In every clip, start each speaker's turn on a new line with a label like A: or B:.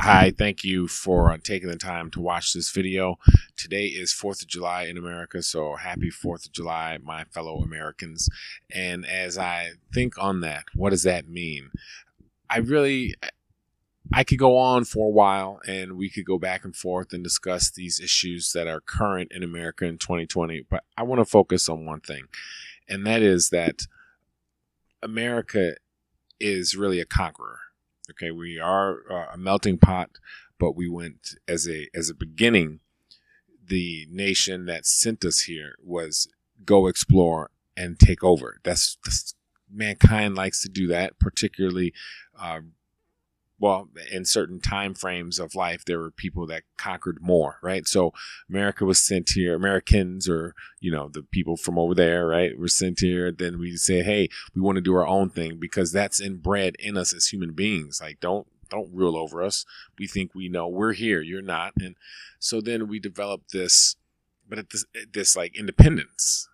A: Hi, thank you for taking the time to watch this video. Today is 4th of July in America, so happy 4th of July, my fellow Americans. And as I think on that, what does that mean? I could go on for a while and we could go back and forth and discuss these issues that are current in America in 2020, but I want to focus on one thing, and that is that America is really a conqueror. Okay, we are a melting pot, but we went as a beginning. The nation that sent us here was go explore and take over. That's mankind likes to do that, particularly. Well, in certain time frames of life, there were people that conquered more, right? So America was sent here. Americans, or the people from over there, right, were sent here. Then we say, hey, we want to do our own thing because that's inbred in us as human beings. Like, don't rule over us. We think we know. We're here. You're not. And so then we developed this, but at this like independence,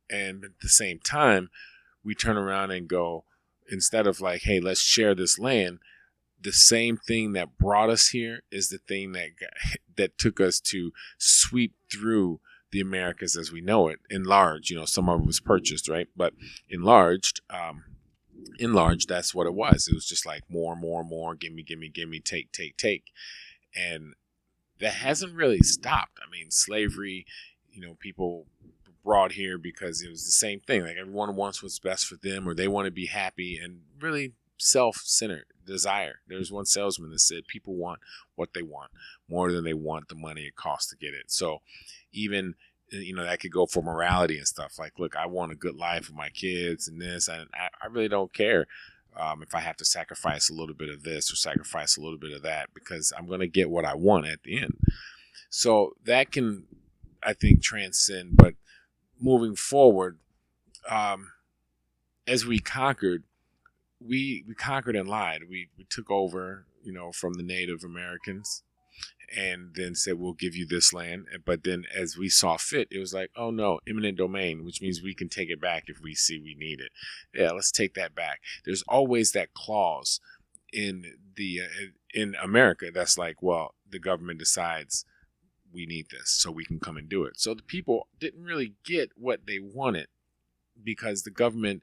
A: and at the same time, we turn around and go, instead of like, hey, let's share this land. The same thing that brought us here is the thing that took us to sweep through the Americas as we know it. Enlarged, some of it was purchased, right? But enlarged, that's what it was. It was just like more, gimme, take. And that hasn't really stopped. I mean, slavery, people brought here because it was the same thing. Like, everyone wants what's best for them, or they want to be happy, and really self-centered desire. There's one salesman that said people want what they want more than they want the money it costs to get it. So even that could go for morality and stuff. Like, look, I want a good life for my kids and this, and I really don't care if I have to sacrifice a little bit of this or sacrifice a little bit of that, because I'm going to get what I want at the end. So that can, I think, transcend. But moving forward, as we conquered, we conquered and lied. We took over, from the Native Americans, and then said, we'll give you this land. But then as we saw fit, it was like, oh no, eminent domain, which means we can take it back if we see we need it. Yeah, let's take that back. There's always that clause in America that's like, well, the government decides we need this, so we can come and do it. So the people didn't really get what they wanted because the government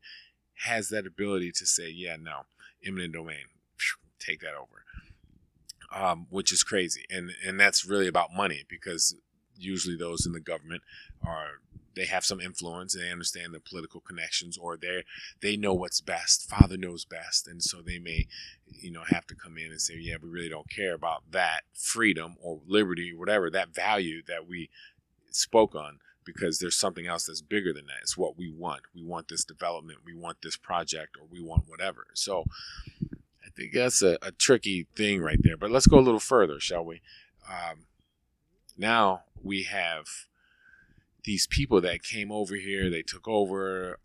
A: has that ability to say, yeah, no, eminent domain, take that over, which is crazy. And that's really about money, because usually those in the government they have some influence and they understand the political connections, or they know what's best. Father knows best. And so they may, have to come in and say, yeah, we really don't care about that freedom or liberty or whatever, that value that we spoke on, because there's something else that's bigger than that. It's what we want. We want this development. We want this project, or we want whatever. So I think that's a tricky thing right there. But let's go a little further, shall we? Now we have these people that came over here. They took over.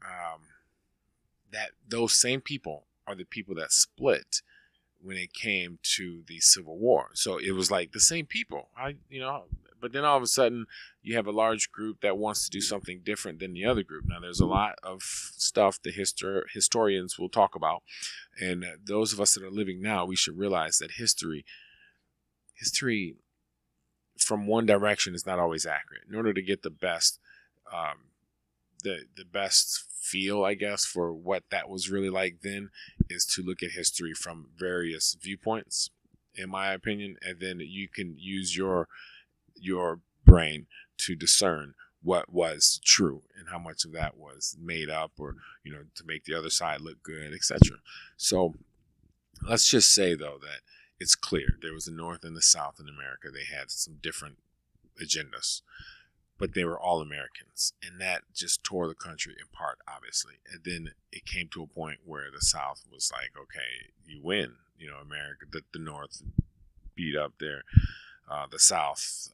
A: That those same people are the people that split when it came to the Civil War. So it was like the same people. But then all of a sudden, you have a large group that wants to do something different than the other group. Now, there's a lot of stuff the historians will talk about. And those of us that are living now, we should realize that history from one direction is not always accurate. In order to get the best, the best feel, I guess, for what that was really like then, is to look at history from various viewpoints, in my opinion. And then you can use your brain to discern what was true and how much of that was made up, or to make the other side look good, etc. So let's just say, though, that it's clear there was the North and the South in America. They had some different agendas, but they were all Americans, and that just tore the country apart, obviously. And then it came to a point where the South was like, okay, you win, America, the North beat up the South.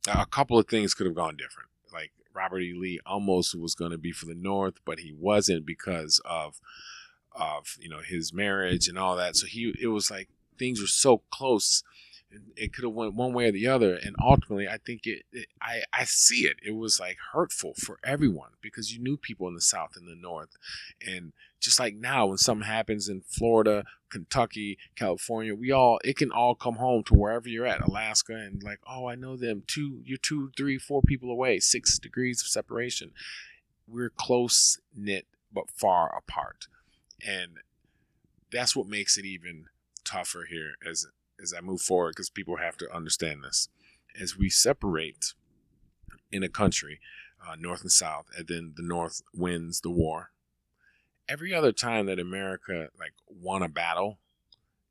A: A couple of things could have gone different. Like, Robert E. Lee almost was going to be for the North, but he wasn't because of his marriage and all that. So it was like things were so close. It could have went one way or the other, and ultimately, I think I see it. It was like hurtful for everyone, because you knew people in the South and the North, and Just like now, when something happens in Florida, Kentucky, California, it can all come home to wherever you're at, Alaska, and like, oh, I know them. You're 2, 3, 4 people away, 6 degrees of separation. We're close knit but far apart, and that's what makes it even tougher here as I move forward, because people have to understand this. As we separate in a country, North and South, and then the North wins the war. Every other time that America won a battle,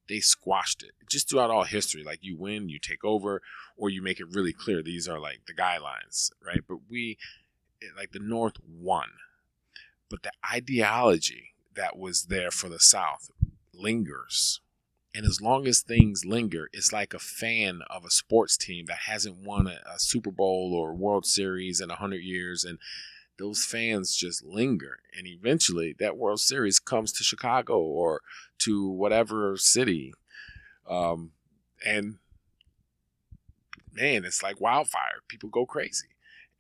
A: they squashed it. Just throughout all history, like you win, you take over, or you make it really clear these are like the guidelines, right? But the North won. But the ideology that was there for the South lingers. And as long as things linger, it's like a fan of a sports team that hasn't won a Super Bowl or World Series in 100 years. And those fans just linger. And eventually that World Series comes to Chicago or to whatever city. And man, it's like wildfire. People go crazy.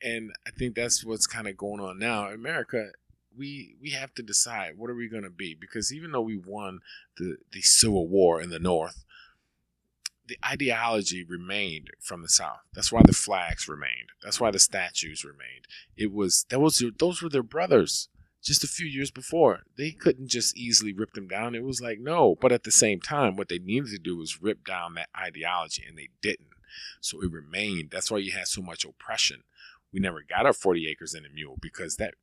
A: And I think that's what's kind of going on now. America, we have to decide, what are we going to be? Because even though we won the Civil War in the North, the ideology remained from the South. That's why the flags remained. That's why the statues remained. Those were their brothers just a few years before. They couldn't just easily rip them down. It was like, no. But at the same time, what they needed to do was rip down that ideology, and they didn't. So it remained. That's why you had so much oppression. We never got our 40 acres and a mule, because that,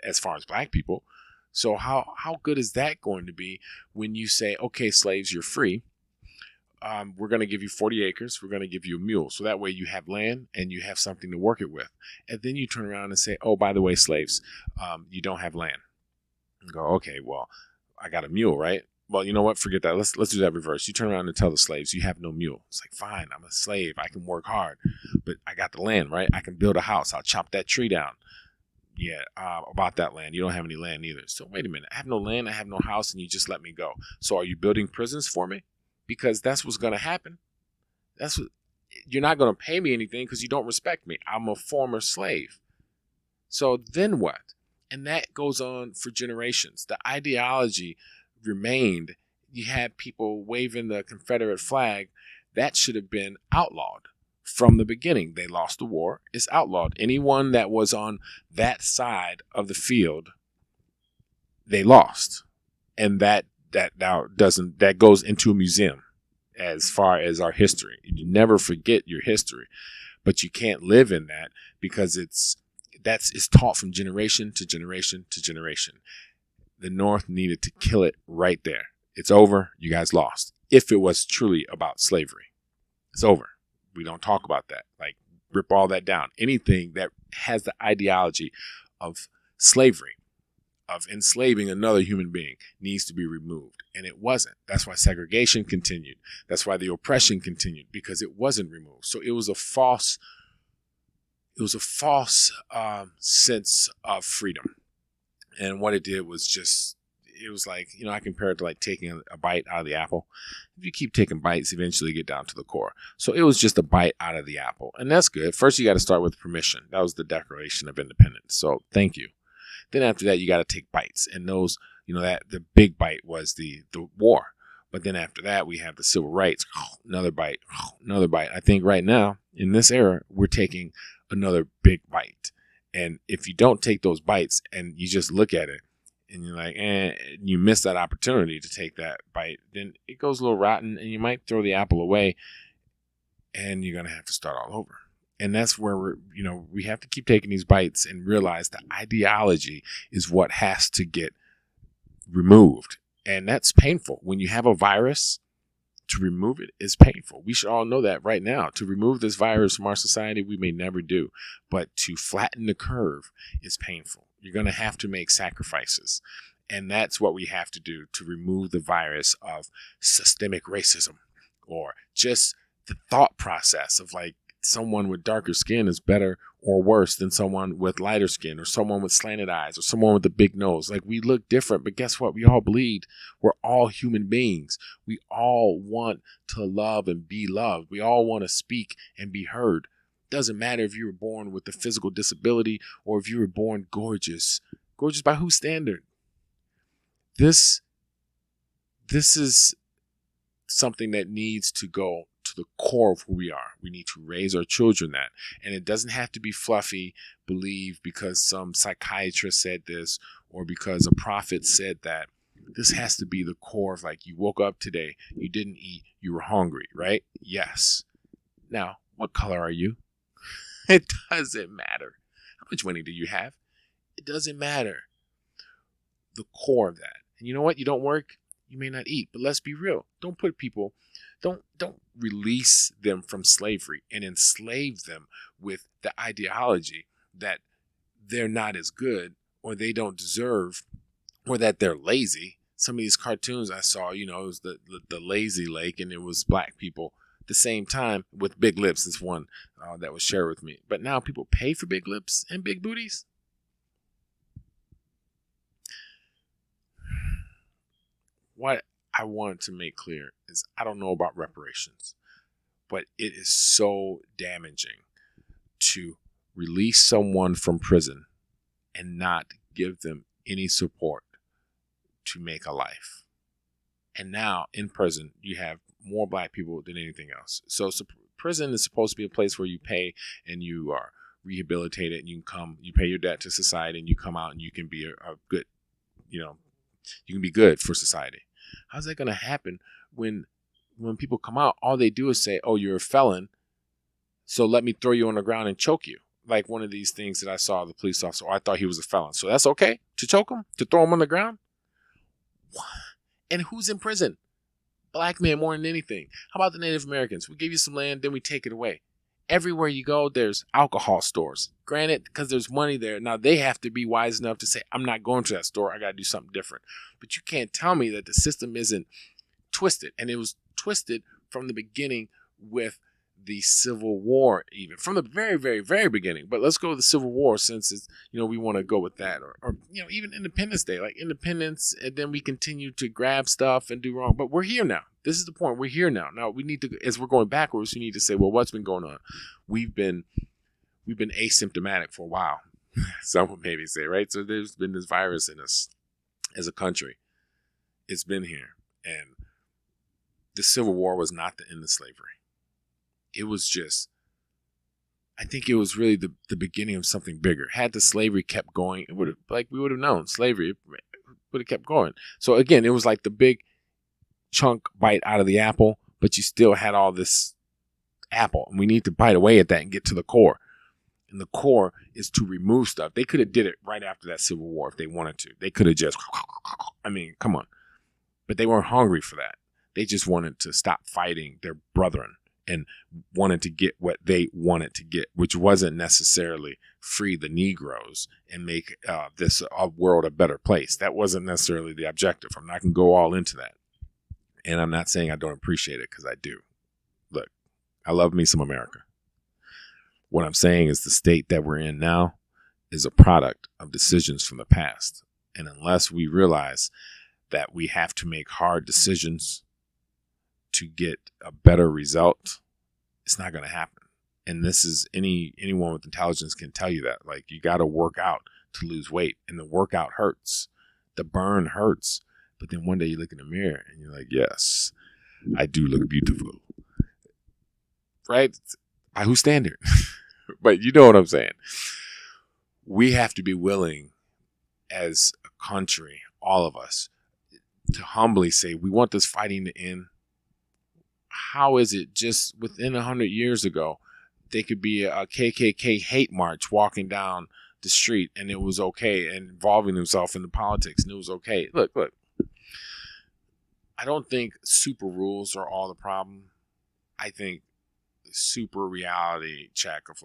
A: as far as black people. So how good is that going to be when you say, okay, slaves, you're free. We're going to give you 40 acres. We're going to give you a mule. So that way you have land and you have something to work it with. And then you turn around and say, oh, by the way, slaves, you don't have land. And go, okay, well, I got a mule, right? Well, you know what? Forget that. Let's do that reverse. You turn around and tell the slaves you have no mule. It's like, fine, I'm a slave. I can work hard, but I got the land, right? I can build a house. I'll chop that tree down. Yeah, about that land. You don't have any land either. So wait a minute. I have no land. I have no house, and you just let me go. So are you building prisons for me? Because that's what's going to happen. You're not going to pay me anything because you don't respect me. I'm a former slave. So then what? And that goes on for generations. The ideology remained. You had people waving the Confederate flag. That should have been outlawed from the beginning. They lost the war. It's outlawed. Anyone that was on that side of the field, they lost. And that goes into a museum as far as our history. You never forget your history, but you can't live in that, because it's taught from generation to generation to generation. The North needed to kill it right there. It's over. You guys lost. If it was truly about slavery, it's over. We don't talk about that. Like, rip all that down. Anything that has the ideology of slavery, of enslaving another human being, needs to be removed. And it wasn't. That's why segregation continued. That's why the oppression continued, because it wasn't removed. So it was a false sense of freedom. And what it did was it was like, I compare it to like taking a bite out of the apple. If you keep taking bites, eventually you get down to the core. So it was just a bite out of the apple. And that's good. First, you got to start with permission. That was the Declaration of Independence. So thank you. Then after that, you got to take bites. And those, that the big bite was the war. But then after that, we have the civil rights. Another bite, another bite. I think right now, in this era, we're taking another big bite. And if you don't take those bites and you just look at it and you're like, you miss that opportunity to take that bite, then it goes a little rotten and you might throw the apple away and you're going to have to start all over. And that's where we have to keep taking these bites and realize the ideology is what has to get removed. And that's painful. When you have a virus, to remove it is painful. We should all know that right now. To remove this virus from our society, we may never do. But to flatten the curve is painful. You're going to have to make sacrifices. And that's what we have to do to remove the virus of systemic racism, or just the thought process of like, someone with darker skin is better or worse than someone with lighter skin, or someone with slanted eyes, or someone with a big nose. Like, we look different, but guess what? We all bleed. We're all human beings. We all want to love and be loved. We all want to speak and be heard. Doesn't matter if you were born with a physical disability or if you were born gorgeous. Gorgeous by whose standard? This is something that needs to go to the core of who we are. We need to raise our children that. And it doesn't have to be fluffy, believe because some psychiatrist said this or because a prophet said that. This has to be the core of, like, you woke up today, you didn't eat, you were hungry, right? Yes. Now, what color are you? It doesn't matter. How much money do you have? It doesn't matter. The core of that. And you know what? You don't work, you may not eat. But let's be real. Don't put people, don't release them from slavery and enslave them with the ideology that they're not as good or they don't deserve or that they're lazy. Some of these cartoons I saw, it was the lazy lake, and it was black people at the same time with big lips. This one that was shared with me. But now people pay for big lips and big booties. What I wanted to make clear is I don't know about reparations, but it is so damaging to release someone from prison and not give them any support to make a life. And now in prison, you have more black people than anything else. So prison is supposed to be a place where you pay and you are rehabilitated and you pay your debt to society and you come out and you can be a good, you can be good for society. How's that going to happen when people come out, all they do is say, oh, you're a felon, so let me throw you on the ground and choke you. Like one of these things that I saw the police officer, I thought he was a felon. So that's okay to choke him, to throw him on the ground? What? And who's in prison? Black men more than anything. How about the Native Americans? We give you some land, then we take it away. Everywhere you go, there's alcohol stores. Granted, because there's money there. Now, they have to be wise enough to say, I'm not going to that store. I got to do something different. But you can't tell me that the system isn't twisted. And it was twisted from the beginning with the Civil War, even from the very, very, very beginning. But let's go to the Civil War since it's, we want to go with that. Or even Independence Day, like independence, and then we continue to grab stuff and do wrong. But we're here now. This is the point. We're here now. Now we need to, as we're going backwards, we need to say, well, what's been going on? We've been asymptomatic for a while. Some would maybe say, right? So there's been this virus in us as a country. It's been here. And the Civil War was not the end of slavery. It was just, I think it was really the beginning of something bigger. Had the slavery kept going, it would have, we would have known slavery would have kept going. So again, it was like the big chunk bite out of the apple, but you still had all this apple, and we need to bite away at that and get to the core. And the core is to remove stuff. They could have did it right after that Civil War if they wanted to. They could have just, come on. But they weren't hungry for that. They just wanted to stop fighting their brethren and wanted to get what they wanted to get, which wasn't necessarily free the Negroes and make this world a better place. That wasn't necessarily the objective. I'm not going to go all into that. And I'm not saying I don't appreciate it, because I do. Look, I love me some America. What I'm saying is the state that we're in now is a product of decisions from the past. And unless we realize that we have to make hard decisions to get a better result, it's not going to happen. And this is anyone with intelligence can tell you that. Like, you got to work out to lose weight, and the workout hurts. The burn hurts. But then one day you look in the mirror and you're like, yes, I do look beautiful. Right? By whose standard? But you know what I'm saying. We have to be willing as a country, all of us, to humbly say, we want this fighting to end. How is it just within 100 years ago, they could be a KKK hate march walking down the street and it was okay, and involving themselves in the politics and it was okay? Look. I don't think super rules are all the problem. I think super reality check of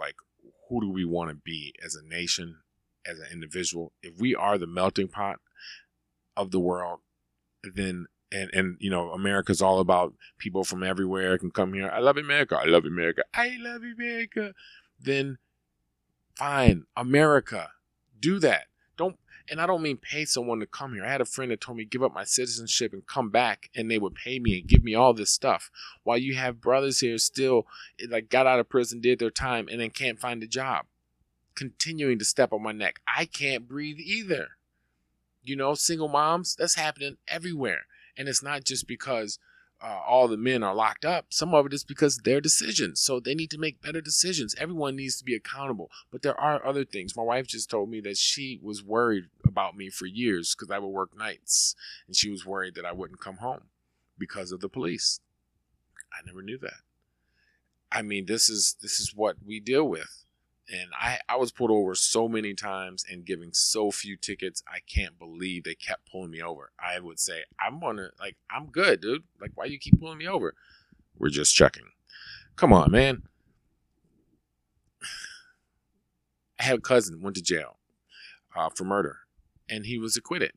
A: who do we want to be as a nation, as an individual? If we are the melting pot of the world, then and America's all about people from everywhere can come here. I love America. I love America. I love America. Then fine, America, do that. And I don't mean pay someone to come here. I had a friend that told me give up my citizenship and come back, and they would pay me and give me all this stuff. While you have brothers here still got out of prison, did their time, and then can't find a job, continuing to step on my neck. I can't breathe either. Single moms, that's happening everywhere. And it's not just because all the men are locked up. Some of it is because their decisions. So they need to make better decisions. Everyone needs to be accountable. But there are other things. My wife just told me that she was worried about me for years because I would work nights. And she was worried that I wouldn't come home because of the police. I never knew that. I mean, this is what we deal with. And I was pulled over so many times and giving so few tickets. I can't believe they kept pulling me over. I would say, I'm good, dude. Like, why you keep pulling me over? We're just checking. Come on, man. I had a cousin went to jail for murder, and he was acquitted.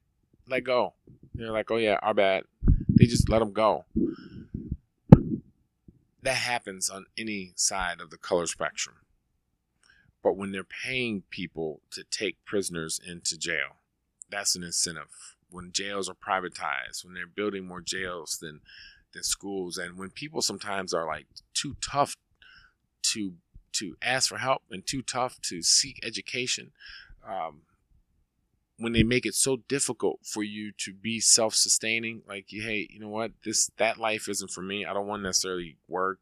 A: Let go. They're like, oh yeah, our bad. They just let him go. That happens on any side of the color spectrum. But when they're paying people to take prisoners into jail, that's an incentive. When jails are privatized, when they're building more jails than schools, and when people sometimes are like too tough to ask for help and too tough to seek education, when they make it so difficult for you to be self-sustaining, like, hey, you know what, that life isn't for me. I don't want to necessarily work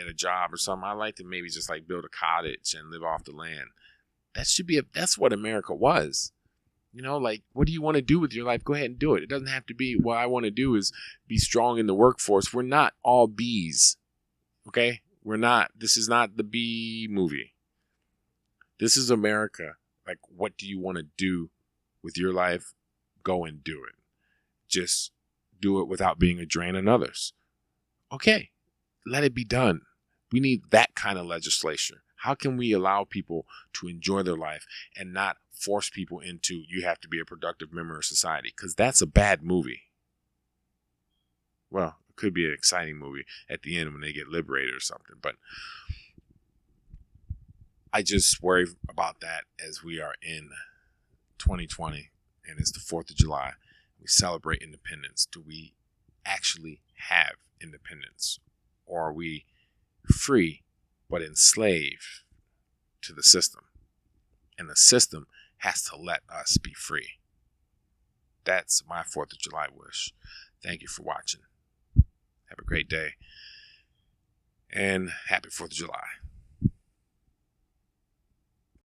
A: at a job or something. I like to maybe just like build a cottage and live off the land. That's what America was. Like, what do you want to do with your life? Go ahead and do it. It doesn't have to be, what I want to do is be strong in the workforce. We're not all bees. Okay? We're not. This is not the bee movie. This is America. Like, what do you want to do with your life? Go and do it. Just do it without being a drain on others. Okay. Let it be done. We need that kind of legislation. How can we allow people to enjoy their life and not force people into, you have to be a productive member of society? Because that's a bad movie. Well, it could be an exciting movie at the end when they get liberated or something. But I just worry about that as we are in 2020 and it's the 4th of July. We celebrate independence. Do we actually have independence? Or are we free but enslaved to the system? And the system has to let us be free. That's my 4th of July wish. Thank you for watching. Have a great day. And happy 4th of July.